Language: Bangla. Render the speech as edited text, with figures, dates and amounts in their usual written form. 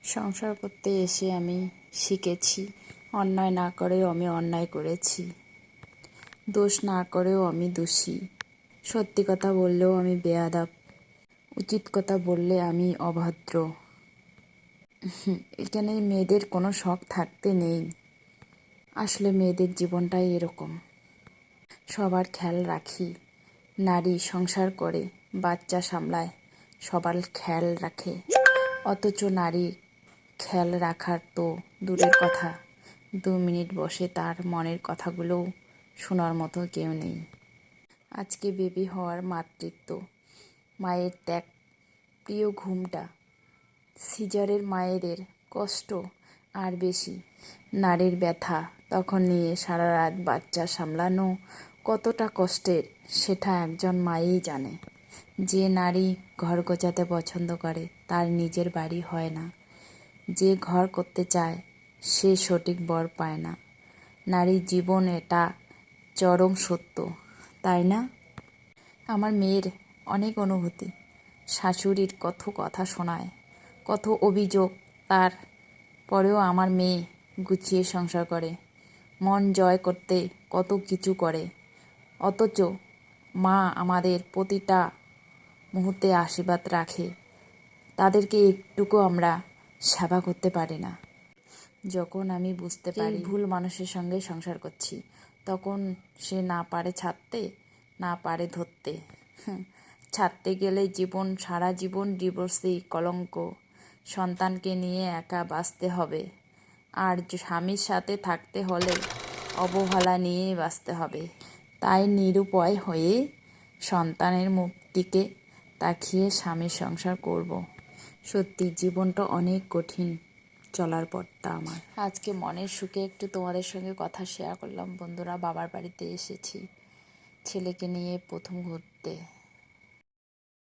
সংসার করতে এসে আমি শিখেছি, অন্যায় না করেও আমি অন্যায় করেছি, দোষ না করেও আমি দোষী, সত্যি কথা বললেও আমি বেয়াদব, উচিত কথা বললে আমি অভদ্র। এখানে মেয়েদের কোনো শখ থাকতে নেই। আসলে মেয়েদের জীবনটাই এরকম। সবার খেয়াল রাখি। নারী সংসার করে, বাচ্চা সামলায়, সবার খেয়াল রাখে, অথচ নারী খেয়াল রাখার তো দূরের কথা, 2 মিনিট বসে তার মনের কথাগুলোও শোনার মতো কেউ নেই। আজকে বেবি হওয়ার মাতৃত্ব, মায়ের ত্যাগ, প্রিয় ঘুমটা, সিজারের মায়েদের কষ্ট আর বেশি, নারীর ব্যথা তখন নিয়ে সারা রাত বাচ্চা সামলানো কতটা কষ্টের সেটা একজন মাই জানে। যে নারী ঘর গোছাতে পছন্দ করে তার নিজের বাড়ি হয় না, যে ঘর করতে চায় সে সঠিক বর পায় না। নারীর জীবন এটা চরম সত্য, তাই না? আমার মেয়ের অনেক অনুভূতি, শাশুড়ির কত কথা শোনায়, কত অভিযোগ, তার পরেও আমার মেয়ে গুছিয়ে সংসার করে, মন জয় করতে কত কিছু করে, অথচ মা আমাদের প্রতিটা মুহূর্তে আশীর্বাদ রাখে, তাদেরকে একটুকু আমরা সেবা করতে পারি না। যখন আমি বুঝতে পারি ভুল মানুষের সঙ্গে সংসার করছি, তখন সে না পারে ছাড়তে, না পারে ধরতে। ছাড়তে গেলে জীবন, সারা জীবন ডিভোর্সি, কলঙ্ক, সন্তানকে নিয়ে একা বাঁচতে হবে, আর স্বামীর সাথে থাকতে হলে অবহেলা নিয়ে বাঁচতে হবে। তাই নিরুপায় হয়ে সন্তানের মুখটিকে তাকিয়ে স্বামীর সংসার করব। সত্যি জীবনটা অনেক কঠিন চলার পথটা আমার। আজকে মনের সুখে একটু তোমাদের সঙ্গে কথা শেয়ার করলাম বন্ধুরা। বাবার বাড়িতে এসেছি ছেলেকে নিয়ে প্রথম ঘুরতে।